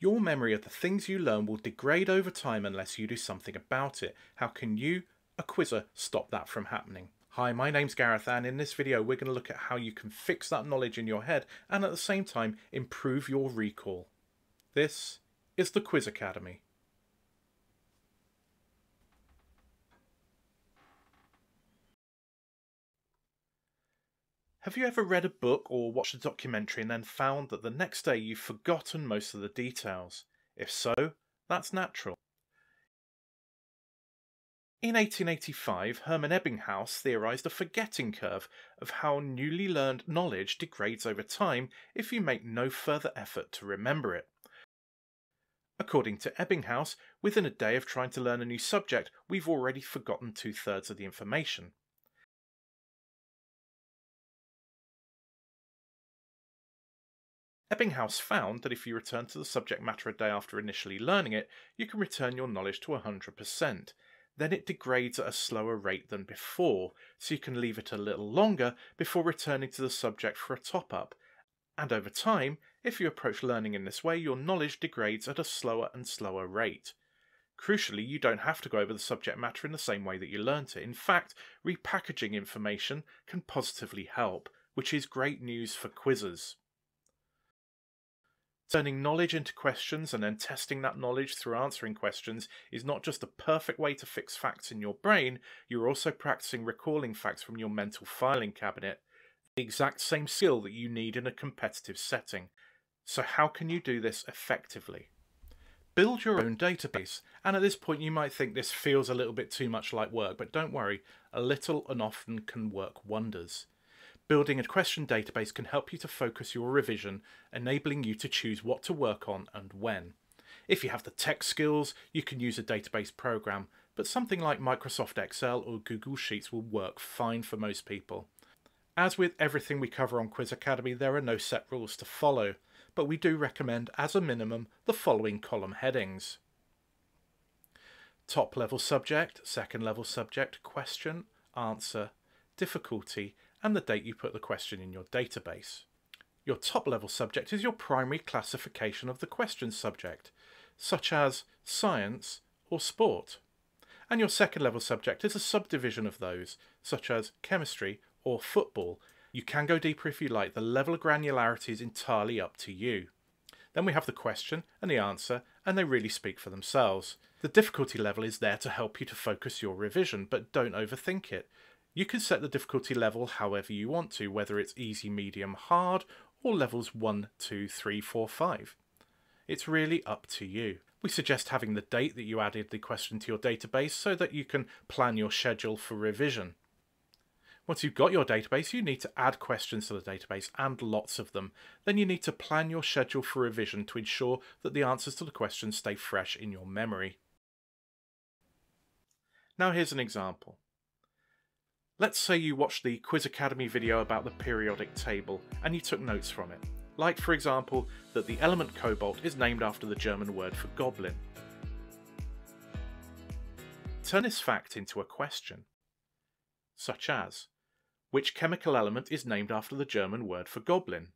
Your memory of the things you learn will degrade over time unless you do something about it. How can you, a quizzer, stop that from happening? Hi, my name's Gareth, and in this video we're going to look at how you can fix that knowledge in your head and at the same time improve your recall. This is the Quiz Academy. Have you ever read a book or watched a documentary and then found that the next day you've forgotten most of the details? If so, that's natural. In 1885, Hermann Ebbinghaus theorised a forgetting curve of how newly learned knowledge degrades over time if you make no further effort to remember it. According to Ebbinghaus, within a day of trying to learn a new subject, we've already forgotten 2/3 of the information. Ebbinghaus found that if you return to the subject matter a day after initially learning it, you can return your knowledge to 100%. Then it degrades at a slower rate than before, so you can leave it a little longer before returning to the subject for a top-up. And over time, if you approach learning in this way, your knowledge degrades at a slower and slower rate. Crucially, you don't have to go over the subject matter in the same way that you learnt it. In fact, repackaging information can positively help, which is great news for quizzers. Turning knowledge into questions and then testing that knowledge through answering questions is not just a perfect way to fix facts in your brain, you're also practicing recalling facts from your mental filing cabinet, the exact same skill that you need in a competitive setting. So how can you do this effectively? Build your own database, and at this point you might think this feels a little bit too much like work, but don't worry, a little and often can work wonders. Building a question database can help you to focus your revision, enabling you to choose what to work on and when. If you have the tech skills, you can use a database program, but something like Microsoft Excel or Google Sheets will work fine for most people. As with everything we cover on Quiz Academy, there are no set rules to follow, but we do recommend, as a minimum, the following column headings. Top level subject, second level subject, question, answer, difficulty, and the date you put the question in your database. Your top level subject is your primary classification of the question subject, such as science or sport. And your second level subject is a subdivision of those, such as chemistry or football. You can go deeper if you like. The level of granularity is entirely up to you. Then we have the question and the answer, and they really speak for themselves. The difficulty level is there to help you to focus your revision, but don't overthink it. You can set the difficulty level however you want to, whether it's easy, medium, hard, or levels 1, 2, 3, 4, 5. It's really up to you. We suggest having the date that you added the question to your database so that you can plan your schedule for revision. Once you've got your database, you need to add questions to the database, and lots of them. Then you need to plan your schedule for revision to ensure that the answers to the questions stay fresh in your memory. Now here's an example. Let's say you watched the Quiz Academy video about the periodic table and you took notes from it. Like, for example, that the element cobalt is named after the German word for goblin. Turn this fact into a question, such as, which chemical element is named after the German word for goblin?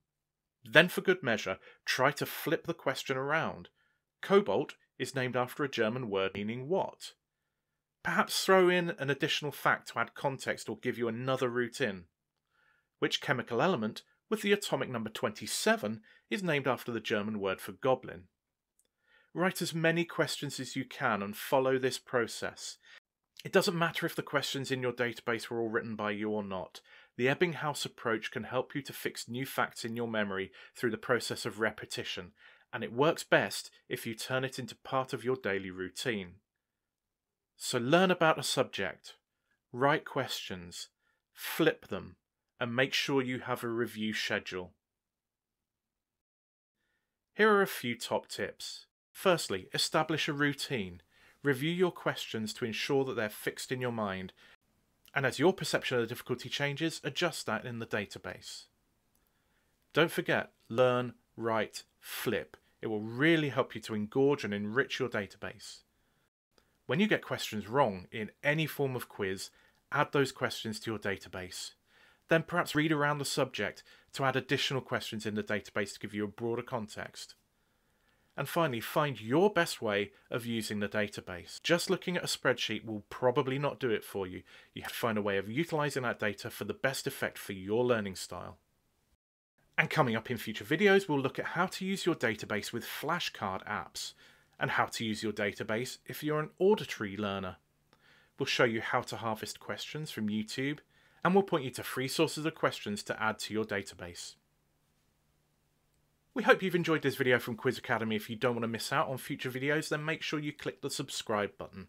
Then, for good measure, try to flip the question around. Cobalt is named after a German word meaning what? Perhaps throw in an additional fact to add context or give you another route in. Which chemical element, with the atomic number 27, is named after the German word for goblin? Write as many questions as you can and follow this process. It doesn't matter if the questions in your database were all written by you or not. The Ebbinghaus approach can help you to fix new facts in your memory through the process of repetition, and it works best if you turn it into part of your daily routine. So learn about a subject, write questions, flip them, and make sure you have a review schedule. Here are a few top tips. Firstly, establish a routine. Review your questions to ensure that they're fixed in your mind, and as your perception of the difficulty changes, adjust that in the database. Don't forget, learn, write, flip. It will really help you to engorge and enrich your database. When you get questions wrong in any form of quiz, add those questions to your database. Then perhaps read around the subject to add additional questions in the database to give you a broader context. And finally, find your best way of using the database. Just looking at a spreadsheet will probably not do it for you. You have to find a way of utilizing that data for the best effect for your learning style. And coming up in future videos, we'll look at how to use your database with flashcard apps, and how to use your database if you're an auditory learner. We'll show you how to harvest questions from YouTube, and we'll point you to free sources of questions to add to your database. We hope you've enjoyed this video from Quiz Academy. If you don't want to miss out on future videos, then make sure you click the subscribe button.